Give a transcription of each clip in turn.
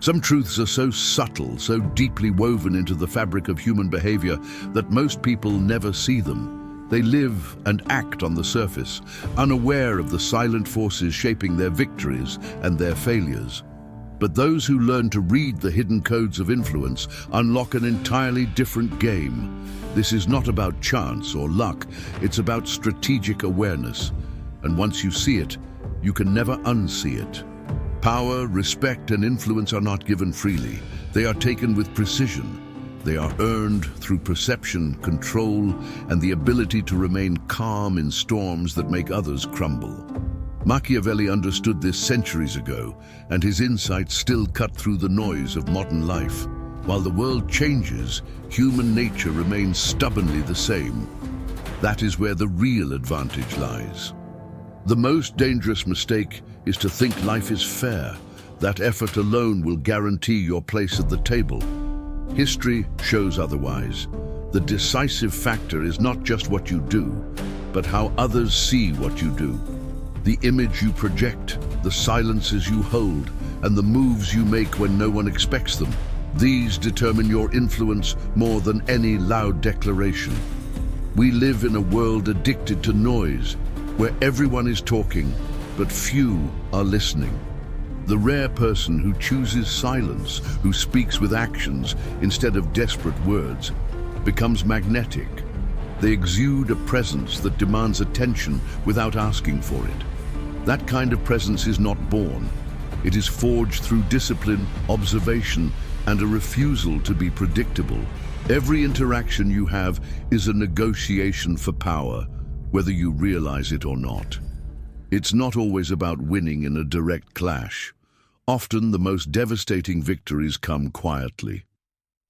Some truths are so subtle, so deeply woven into the fabric of human behavior that most people never see them. They live and act on the surface, unaware of the silent forces shaping their victories and their failures. But those who learn to read the hidden codes of influence unlock an entirely different game. This is not about chance or luck, it's about strategic awareness. And once you see it, you can never unsee it. Power, respect, and influence are not given freely. They are taken with precision. They are earned through perception, control, and the ability to remain calm in storms that make others crumble. Machiavelli understood this centuries ago, and his insights still cut through the noise of modern life. While the world changes, human nature remains stubbornly the same. That is where the real advantage lies. The most dangerous mistake is to think life is fair. That effort alone will guarantee your place at the table. History shows otherwise. The decisive factor is not just what you do, but how others see what you do. The image you project, the silences you hold, and the moves you make when no one expects them. These determine your influence more than any loud declaration. We live in a world addicted to noise, where everyone is talking, but few are listening. The rare person who chooses silence, who speaks with actions instead of desperate words, becomes magnetic. They exude a presence that demands attention without asking for it. That kind of presence is not born. It is forged through discipline, observation, and a refusal to be predictable. Every interaction you have is a negotiation for power, whether you realize it or not. It's not always about winning in a direct clash. Often the most devastating victories come quietly.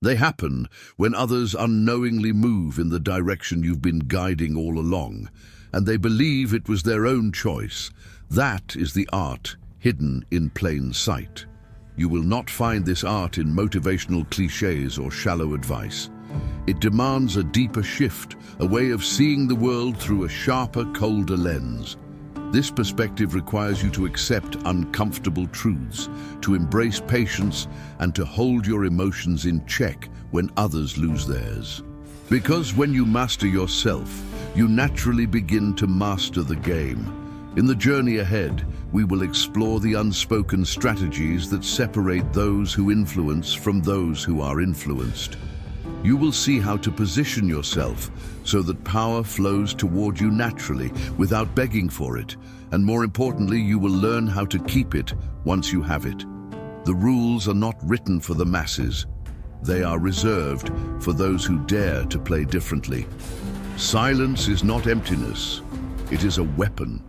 They happen when others unknowingly move in the direction you've been guiding all along, and they believe it was their own choice. That is the art hidden in plain sight. You will not find this art in motivational cliches or shallow advice. It demands a deeper shift, a way of seeing the world through a sharper, colder lens. This perspective requires you to accept uncomfortable truths, to embrace patience, and to hold your emotions in check when others lose theirs. Because when you master yourself, you naturally begin to master the game. In the journey ahead, we will explore the unspoken strategies that separate those who influence from those who are influenced. You will see how to position yourself so that power flows toward you naturally without begging for it, and more importantly, you will learn how to keep it once you have it. The rules are not written for the masses. They are reserved for those who dare to play differently. Silence is not emptiness. It is a weapon.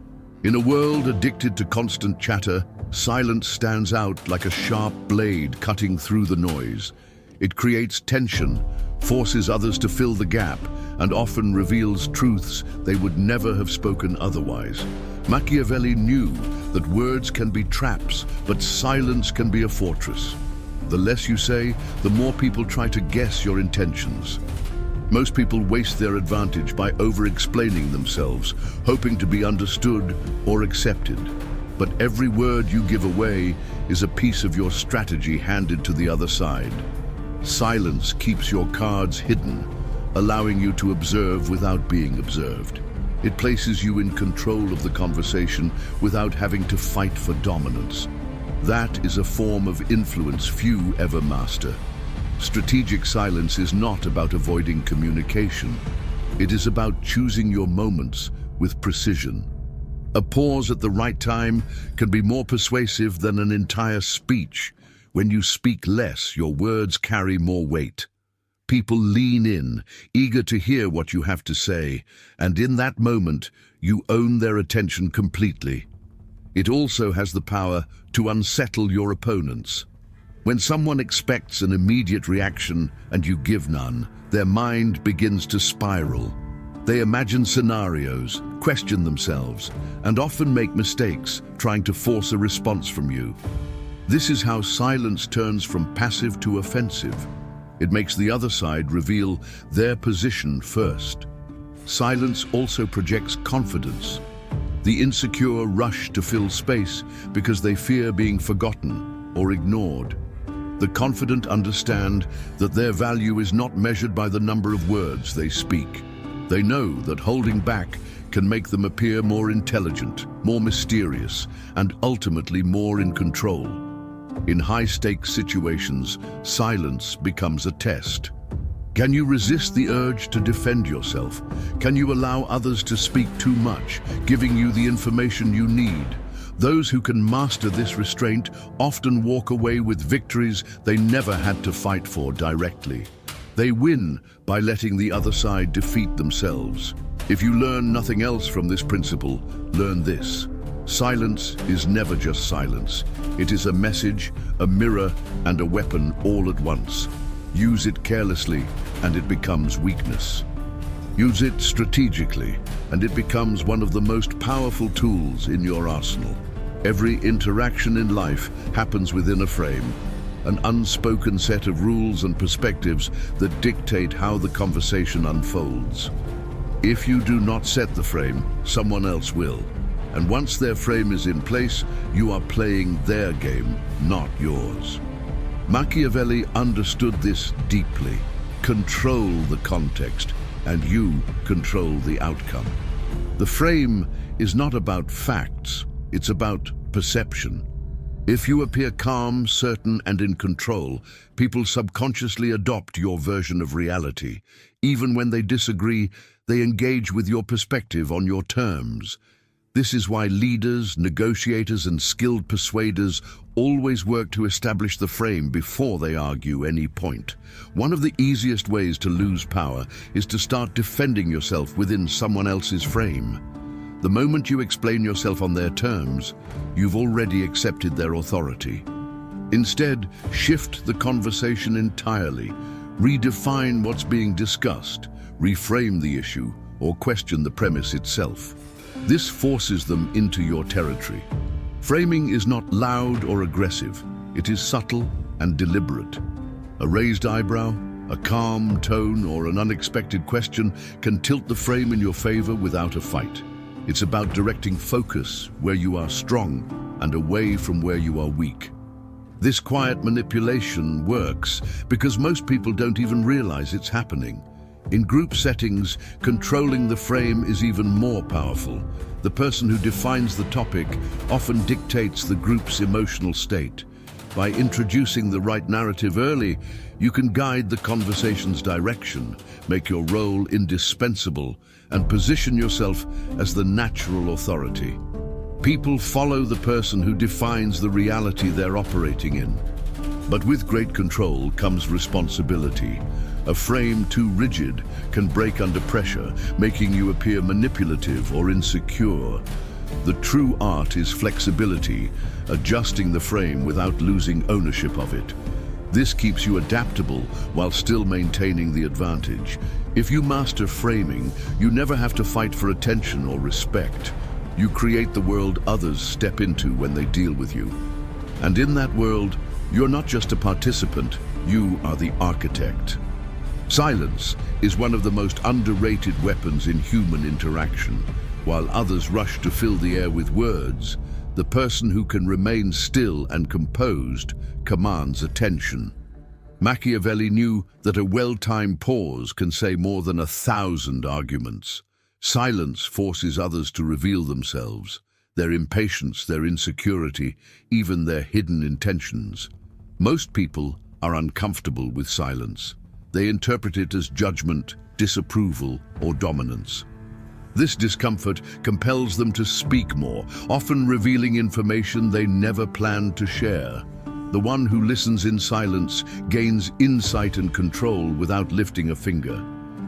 In a world addicted to constant chatter, silence stands out like a sharp blade cutting through the noise. It creates tension, forces others to fill the gap, and often reveals truths they would never have spoken otherwise. Machiavelli knew that words can be traps, but silence can be a fortress. The less you say, the more people try to guess your intentions. Most people waste their advantage by over-explaining themselves, hoping to be understood or accepted. But every word you give away is a piece of your strategy handed to the other side. Silence keeps your cards hidden, allowing you to observe without being observed. It places you in control of the conversation without having to fight for dominance. That is a form of influence few ever master. Strategic silence is not about avoiding communication. It is about choosing your moments with precision. A pause at the right time can be more persuasive than an entire speech. When you speak less, your words carry more weight. People lean in, eager to hear what you have to say, and in that moment, you own their attention completely. It also has the power to unsettle your opponents. When someone expects an immediate reaction and you give none, their mind begins to spiral. They imagine scenarios, question themselves, and often make mistakes, trying to force a response from you. This is how silence turns from passive to offensive. It makes the other side reveal their position first. Silence also projects confidence. The insecure rush to fill space because they fear being forgotten or ignored. The confident understand that their value is not measured by the number of words they speak. They know that holding back can make them appear more intelligent, more mysterious, and ultimately more in control. In high-stakes situations, silence becomes a test. Can you resist the urge to defend yourself? Can you allow others to speak too much, giving you the information you need? Those who can master this restraint often walk away with victories they never had to fight for directly. They win by letting the other side defeat themselves. If you learn nothing else from this principle, learn this. Silence is never just silence. It is a message, a mirror, and a weapon all at once. Use it carelessly, and it becomes weakness. Use it strategically, and it becomes one of the most powerful tools in your arsenal. Every interaction in life happens within a frame, an unspoken set of rules and perspectives that dictate how the conversation unfolds. If you do not set the frame, someone else will. And once their frame is in place, you are playing their game, not yours. Machiavelli understood this deeply. Control the context, and you control the outcome. The frame is not about facts, it's about perception. If you appear calm, certain, and in control, people subconsciously adopt your version of reality. Even when they disagree, they engage with your perspective on your terms. This is why leaders, negotiators, and skilled persuaders always work to establish the frame before they argue any point. One of the easiest ways to lose power is to start defending yourself within someone else's frame. The moment you explain yourself on their terms, you've already accepted their authority. Instead, shift the conversation entirely. Redefine what's being discussed, reframe the issue, or question the premise itself. This forces them into your territory. Framing is not loud or aggressive. It is subtle and deliberate. A raised eyebrow, a calm tone, or an unexpected question can tilt the frame in your favor without a fight. It's about directing focus where you are strong and away from where you are weak. This quiet manipulation works because most people don't even realize it's happening. In group settings, controlling the frame is even more powerful. The person who defines the topic often dictates the group's emotional state. By introducing the right narrative early, you can guide the conversation's direction, make your role indispensable, and position yourself as the natural authority. People follow the person who defines the reality they're operating in. But with great control comes responsibility. A frame too rigid can break under pressure, making you appear manipulative or insecure. The true art is flexibility, adjusting the frame without losing ownership of it. This keeps you adaptable while still maintaining the advantage. If you master framing, you never have to fight for attention or respect. You create the world others step into when they deal with you. And in that world, you're not just a participant, you are the architect. Silence is one of the most underrated weapons in human interaction. While others rush to fill the air with words, the person who can remain still and composed commands attention. Machiavelli knew that a well-timed pause can say more than 1,000 arguments. Silence forces others to reveal themselves, their impatience, their insecurity, even their hidden intentions. Most people are uncomfortable with silence. They interpret it as judgment, disapproval, or dominance. This discomfort compels them to speak more, often revealing information they never planned to share. The one who listens in silence gains insight and control without lifting a finger.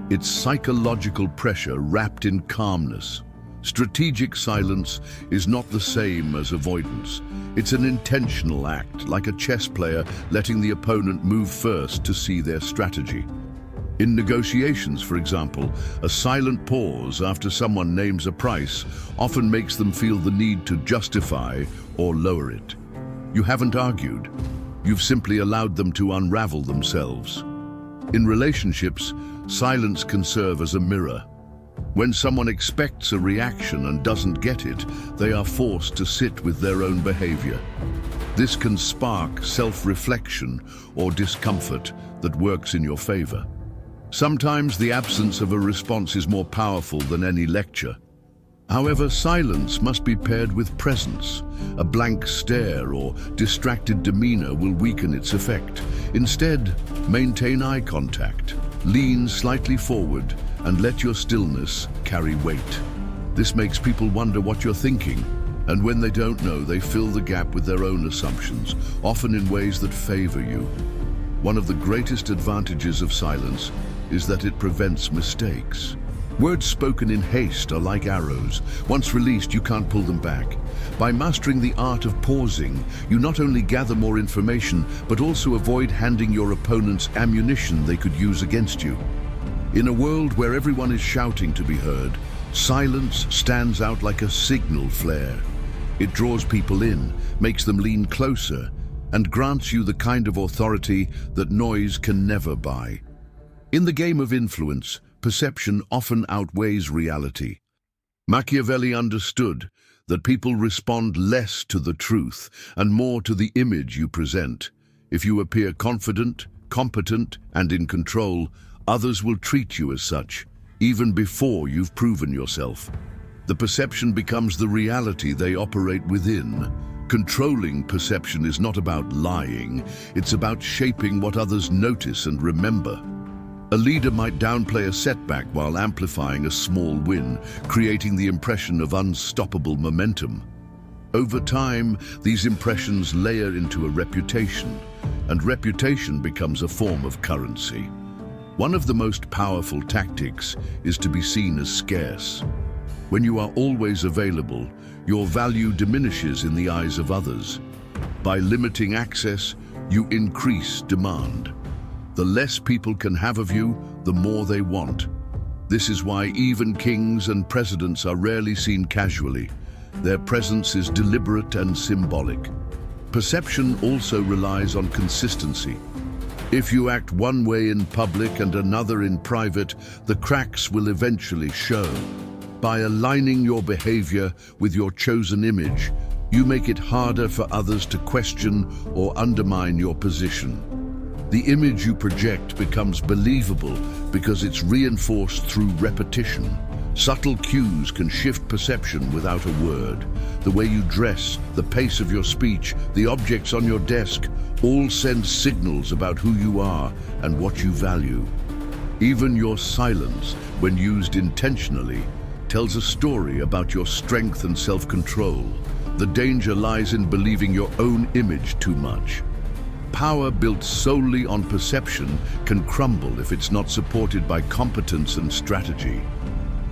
It's psychological pressure wrapped in calmness. Strategic silence is not the same as avoidance. It's an intentional act, like a chess player letting the opponent move first to see their strategy. In negotiations, for example, a silent pause after someone names a price often makes them feel the need to justify or lower it. You haven't argued. You've simply allowed them to unravel themselves. In relationships, silence can serve as a mirror. When someone expects a reaction and doesn't get it, they are forced to sit with their own behavior. This can spark self-reflection or discomfort that works in your favor. Sometimes the absence of a response is more powerful than any lecture. However, silence must be paired with presence. A blank stare or distracted demeanor will weaken its effect. Instead, maintain eye contact, lean slightly forward, and let your stillness carry weight. This makes people wonder what you're thinking, and when they don't know, they fill the gap with their own assumptions, often in ways that favor you. One of the greatest advantages of silence is that it prevents mistakes. Words spoken in haste are like arrows. Once released, you can't pull them back. By mastering the art of pausing, you not only gather more information, but also avoid handing your opponents ammunition they could use against you. In a world where everyone is shouting to be heard, silence stands out like a signal flare. It draws people in, makes them lean closer, and grants you the kind of authority that noise can never buy. In the game of influence, perception often outweighs reality. Machiavelli understood that people respond less to the truth and more to the image you present. If you appear confident, competent, and in control, others will treat you as such, even before you've proven yourself. The perception becomes the reality they operate within. Controlling perception is not about lying, it's about shaping what others notice and remember. A leader might downplay a setback while amplifying a small win, creating the impression of unstoppable momentum. Over time, these impressions layer into a reputation, and reputation becomes a form of currency. One of the most powerful tactics is to be seen as scarce. When you are always available, your value diminishes in the eyes of others. By limiting access, you increase demand. The less people can have of you, the more they want. This is why even kings and presidents are rarely seen casually. Their presence is deliberate and symbolic. Perception also relies on consistency. If you act one way in public and another in private, the cracks will eventually show. By aligning your behavior with your chosen image, you make it harder for others to question or undermine your position. The image you project becomes believable because it's reinforced through repetition. Subtle cues can shift perception without a word. The way you dress, the pace of your speech, the objects on your desk, all send signals about who you are and what you value. Even your silence, when used intentionally, tells a story about your strength and self-control. The danger lies in believing your own image too much. Power built solely on perception can crumble if it's not supported by competence and strategy.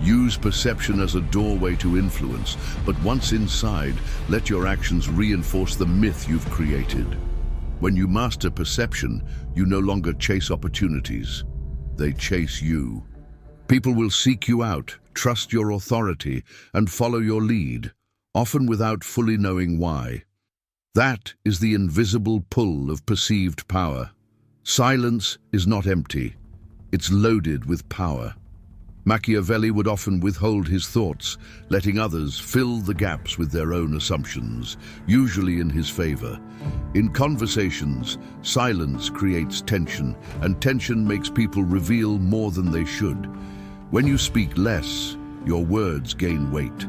Use perception as a doorway to influence, but once inside, let your actions reinforce the myth you've created. When you master perception, you no longer chase opportunities. They chase you. People will seek you out, trust your authority, and follow your lead, often without fully knowing why. That is the invisible pull of perceived power. Silence is not empty. It's loaded with power. Machiavelli would often withhold his thoughts, letting others fill the gaps with their own assumptions, usually in his favor. In conversations, silence creates tension, and tension makes people reveal more than they should. When you speak less, your words gain weight.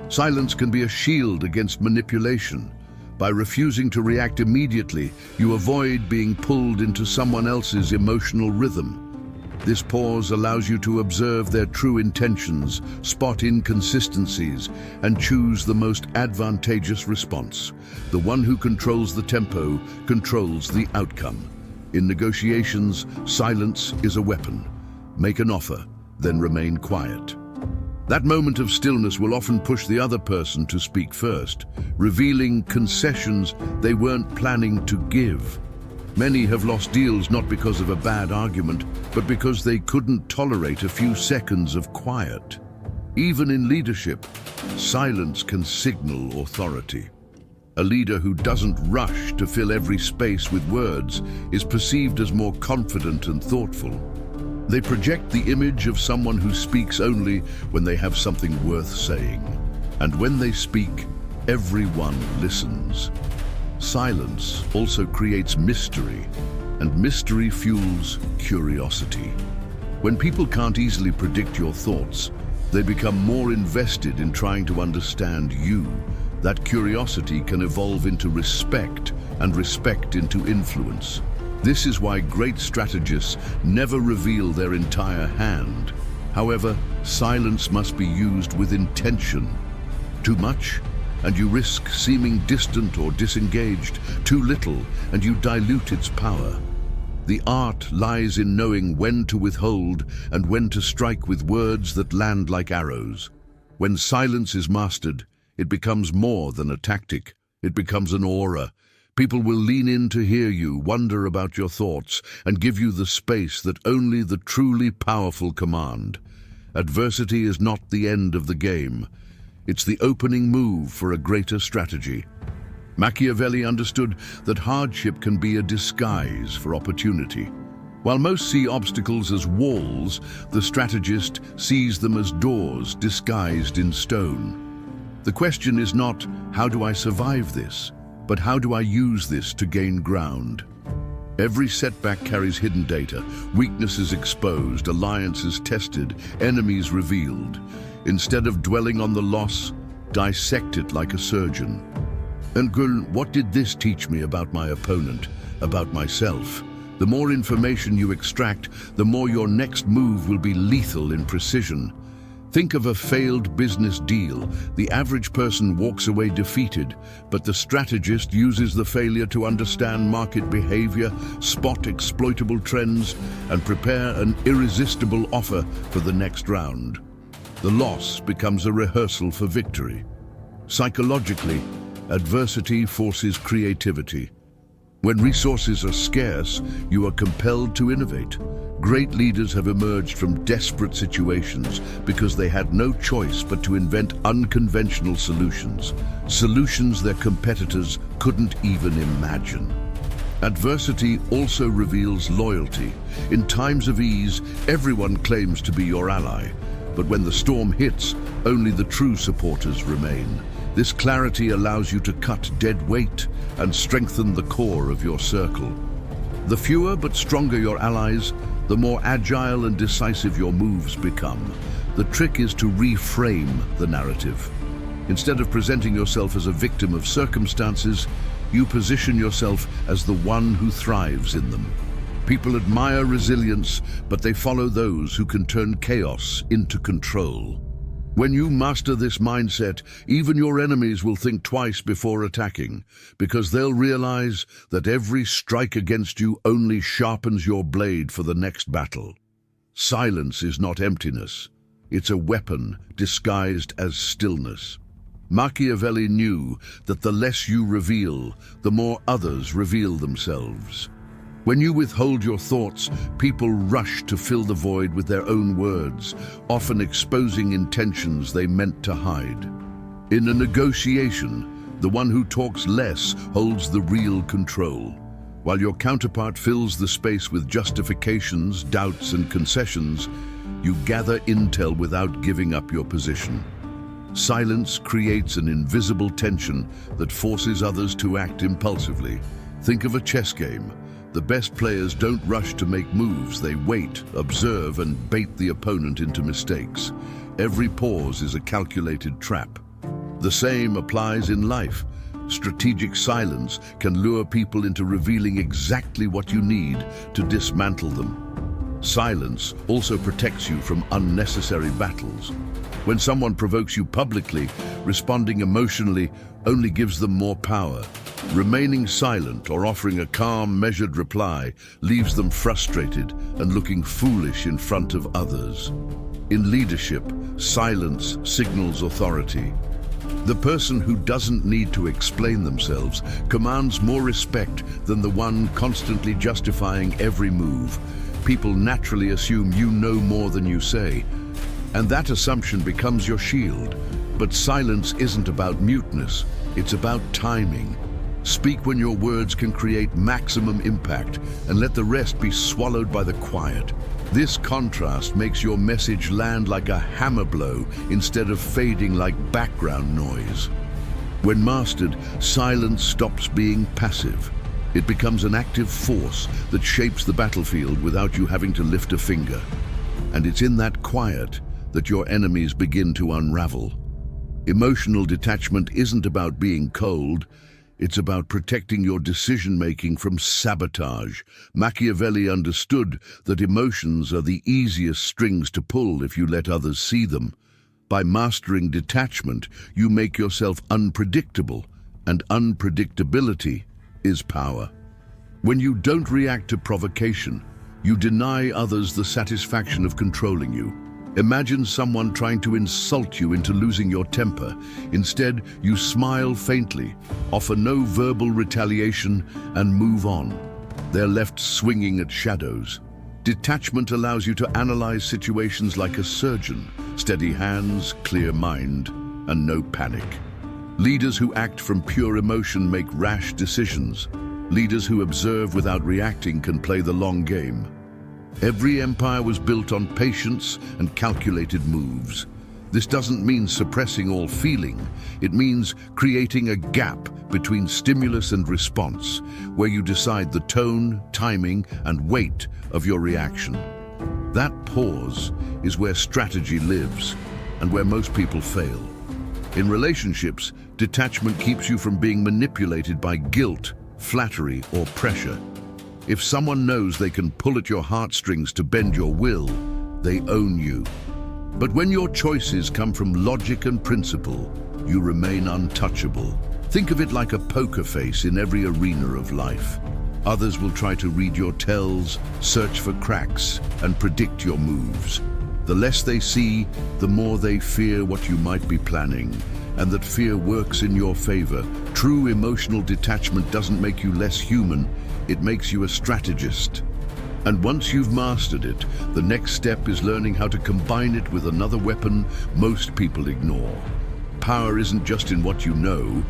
Silence can be a shield against manipulation. By refusing to react immediately, you avoid being pulled into someone else's emotional rhythm. This pause allows you to observe their true intentions, spot inconsistencies, and choose the most advantageous response. The one who controls the tempo controls the outcome. In negotiations, silence is a weapon. Make an offer, then remain quiet. That moment of stillness will often push the other person to speak first, revealing concessions they weren't planning to give. Many have lost deals not because of a bad argument, but because they couldn't tolerate a few seconds of quiet. Even in leadership, silence can signal authority. A leader who doesn't rush to fill every space with words is perceived as more confident and thoughtful. They project the image of someone who speaks only when they have something worth saying. And when they speak, everyone listens. Silence also creates mystery, and mystery fuels curiosity. When people can't easily predict your thoughts, they become more invested in trying to understand you. That curiosity can evolve into respect, and respect into influence. This is why great strategists never reveal their entire hand. However, silence must be used with intention. Too much, and you risk seeming distant or disengaged. Too little, and you dilute its power. The art lies in knowing when to withhold and when to strike with words that land like arrows. When silence is mastered, it becomes more than a tactic. It becomes an aura. People will lean in to hear you, wonder about your thoughts, and give you the space that only the truly powerful command. Adversity is not the end of the game. It's the opening move for a greater strategy. Machiavelli understood that hardship can be a disguise for opportunity. While most see obstacles as walls, the strategist sees them as doors disguised in stone. The question is not, how do I survive this, but how do I use this to gain ground? Every setback carries hidden data, weaknesses exposed, alliances tested, enemies revealed. Instead of dwelling on the loss, dissect it like a surgeon. And Gul, what did this teach me about my opponent, about myself? The more information you extract, the more your next move will be lethal in precision. Think of a failed business deal. The average person walks away defeated, but the strategist uses the failure to understand market behavior, spot exploitable trends, and prepare an irresistible offer for the next round. The loss becomes a rehearsal for victory. Psychologically, adversity forces creativity. When resources are scarce, you are compelled to innovate. Great leaders have emerged from desperate situations because they had no choice but to invent unconventional solutions, solutions their competitors couldn't even imagine. Adversity also reveals loyalty. In times of ease, everyone claims to be your ally, but when the storm hits, only the true supporters remain. This clarity allows you to cut dead weight and strengthen the core of your circle. The fewer but stronger your allies, the more agile and decisive your moves become. The trick is to reframe the narrative. Instead of presenting yourself as a victim of circumstances, you position yourself as the one who thrives in them. People admire resilience, but they follow those who can turn chaos into control. When you master this mindset, even your enemies will think twice before attacking, because they'll realize that every strike against you only sharpens your blade for the next battle. Silence is not emptiness. It's a weapon disguised as stillness. Machiavelli knew that the less you reveal, the more others reveal themselves. When you withhold your thoughts, people rush to fill the void with their own words, often exposing intentions they meant to hide. In a negotiation, the one who talks less holds the real control. While your counterpart fills the space with justifications, doubts, and concessions, you gather intel without giving up your position. Silence creates an invisible tension that forces others to act impulsively. Think of a chess game. The best players don't rush to make moves. They wait, observe, and bait the opponent into mistakes. Every pause is a calculated trap. The same applies in life. Strategic silence can lure people into revealing exactly what you need to dismantle them. Silence also protects you from unnecessary battles. When someone provokes you publicly, responding emotionally only gives them more power. Remaining silent or offering a calm, measured reply leaves them frustrated and looking foolish in front of others. In leadership, silence signals authority. The person who doesn't need to explain themselves commands more respect than the one constantly justifying every move. People naturally assume you know more than you say, and that assumption becomes your shield. But silence isn't about muteness, it's about timing. Speak when your words can create maximum impact, and let the rest be swallowed by the quiet. This contrast makes your message land like a hammer blow instead of fading like background noise. When mastered, silence stops being passive. It becomes an active force that shapes the battlefield without you having to lift a finger. And it's in that quiet that your enemies begin to unravel. Emotional detachment isn't about being cold. It's about protecting your decision-making from sabotage. Machiavelli understood that emotions are the easiest strings to pull if you let others see them. By mastering detachment, you make yourself unpredictable, and unpredictability is power. When you don't react to provocation, you deny others the satisfaction of controlling you. Imagine someone trying to insult you into losing your temper. Instead, you smile faintly, offer no verbal retaliation, and move on. They're left swinging at shadows. Detachment allows you to analyze situations like a surgeon. Steady hands, clear mind, and no panic. Leaders who act from pure emotion make rash decisions. Leaders who observe without reacting can play the long game. Every empire was built on patience and calculated moves. This doesn't mean suppressing all feeling. It means creating a gap between stimulus and response, where you decide the tone, timing, and weight of your reaction. That pause is where strategy lives and where most people fail. In relationships, detachment keeps you from being manipulated by guilt, flattery, or pressure. If someone knows they can pull at your heartstrings to bend your will, they own you. But when your choices come from logic and principle, you remain untouchable. Think of it like a poker face in every arena of life. Others will try to read your tells, search for cracks, and predict your moves. The less they see, the more they fear what you might be planning, and that fear works in your favor. True emotional detachment doesn't make you less human, it makes you a strategist. And once you've mastered it, the next step is learning how to combine it with another weapon most people ignore. Power isn't just in what you know,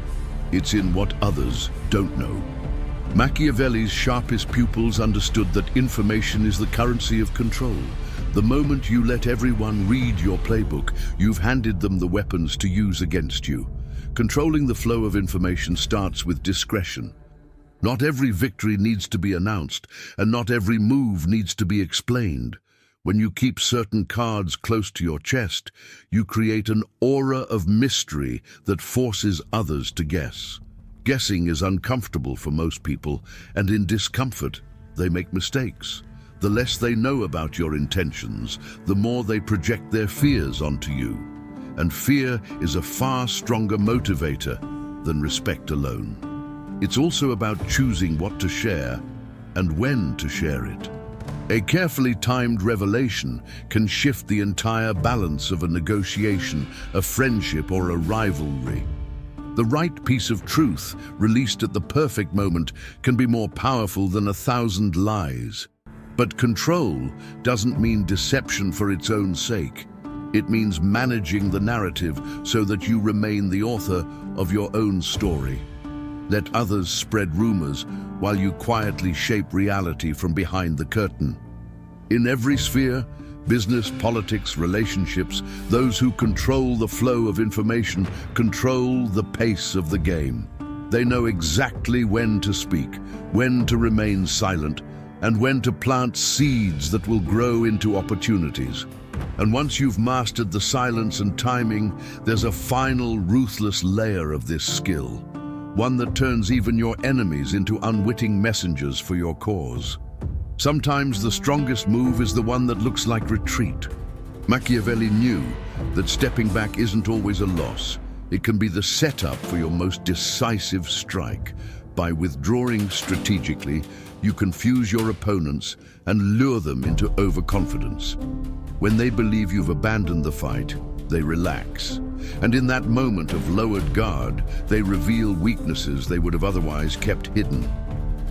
it's in what others don't know. Machiavelli's sharpest pupils understood that information is the currency of control. The moment you let everyone read your playbook, you've handed them the weapons to use against you. Controlling the flow of information starts with discretion. Not every victory needs to be announced, and not every move needs to be explained. When you keep certain cards close to your chest, you create an aura of mystery that forces others to guess. Guessing is uncomfortable for most people, and in discomfort, they make mistakes. The less they know about your intentions, the more they project their fears onto you. And fear is a far stronger motivator than respect alone. It's also about choosing what to share and when to share it. A carefully timed revelation can shift the entire balance of a negotiation, a friendship, or a rivalry. The right piece of truth, released at the perfect moment, can be more powerful than 1,000 lies. But control doesn't mean deception for its own sake. It means managing the narrative so that you remain the author of your own story. Let others spread rumors while you quietly shape reality from behind the curtain. In every sphere, business, politics, relationships, those who control the flow of information control the pace of the game. They know exactly when to speak, when to remain silent, and when to plant seeds that will grow into opportunities. And once you've mastered the silence and timing, there's a final ruthless layer of this skill. One that turns even your enemies into unwitting messengers for your cause. Sometimes the strongest move is the one that looks like retreat. Machiavelli knew that stepping back isn't always a loss. It can be the setup for your most decisive strike. By withdrawing strategically, you confuse your opponents and lure them into overconfidence. When they believe you've abandoned the fight, they relax. And in that moment of lowered guard, they reveal weaknesses they would have otherwise kept hidden.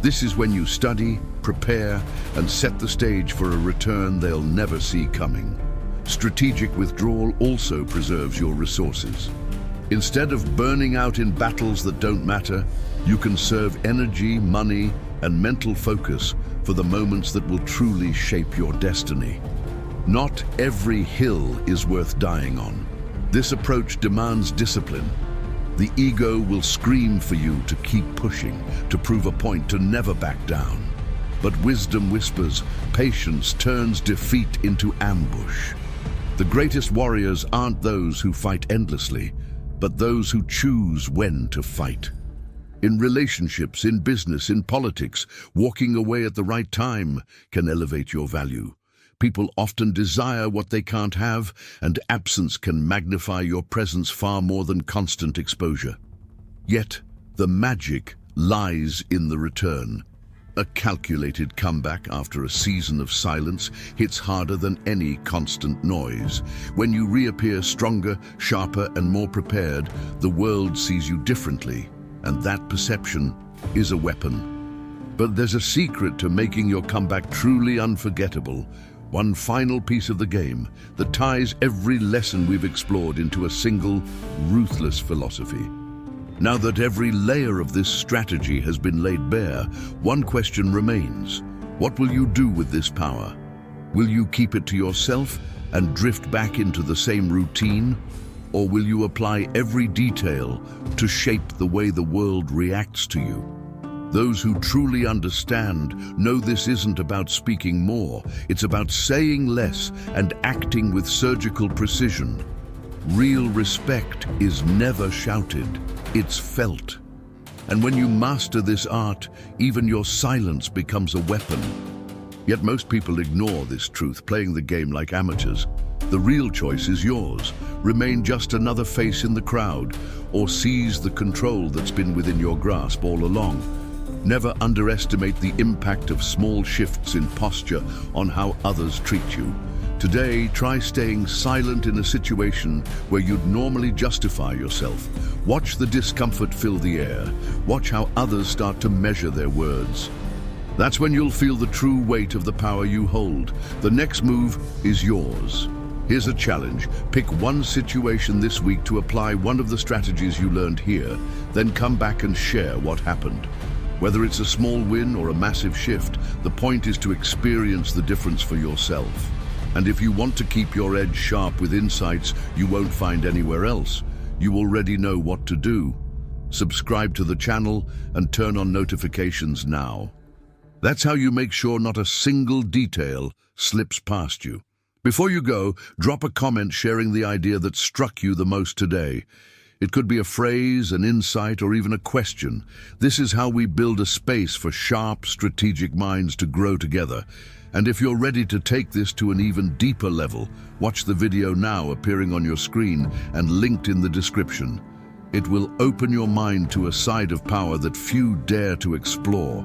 This is when you study, prepare, and set the stage for a return they'll never see coming. Strategic withdrawal also preserves your resources. Instead of burning out in battles that don't matter, You conserve energy, money, and mental focus for the moments that will truly shape your destiny. Not every hill is worth dying on. This approach demands discipline. The ego will scream for you to keep pushing, to prove a point, to never back down. But wisdom whispers, patience turns defeat into ambush. The greatest warriors aren't those who fight endlessly, but those who choose when to fight. In relationships, in business, in politics, walking away at the right time can elevate your value. People often desire what they can't have, and absence can magnify your presence far more than constant exposure. Yet, the magic lies in the return. A calculated comeback after a season of silence hits harder than any constant noise. When you reappear stronger, sharper, and more prepared, the world sees you differently, and that perception is a weapon. But there's a secret to making your comeback truly unforgettable. One final piece of the game that ties every lesson we've explored into a single, ruthless philosophy. Now that every layer of this strategy has been laid bare, one question remains. What will you do with this power? Will you keep it to yourself and drift back into the same routine? Or will you apply every detail to shape the way the world reacts to you? Those who truly understand know this isn't about speaking more, it's about saying less and acting with surgical precision. Real respect is never shouted, it's felt. And when you master this art, even your silence becomes a weapon. Yet most people ignore this truth, playing the game like amateurs. The real choice is yours. Remain just another face in the crowd, or seize the control that's been within your grasp all along. Never underestimate the impact of small shifts in posture on how others treat you. Today, try staying silent in a situation where you'd normally justify yourself. Watch the discomfort fill the air. Watch how others start to measure their words. That's when you'll feel the true weight of the power you hold. The next move is yours. Here's a challenge. Pick one situation this week to apply one of the strategies you learned here, then come back and share what happened. Whether it's a small win or a massive shift, the point is to experience the difference for yourself. And if you want to keep your edge sharp with insights you won't find anywhere else, you already know what to do. Subscribe to the channel and turn on notifications now. That's how you make sure not a single detail slips past you. Before you go, drop a comment sharing the idea that struck you the most today. It could be a phrase, an insight, or even a question. This is how we build a space for sharp, strategic minds to grow together. And if you're ready to take this to an even deeper level, watch the video now appearing on your screen and linked in the description. It will open your mind to a side of power that few dare to explore.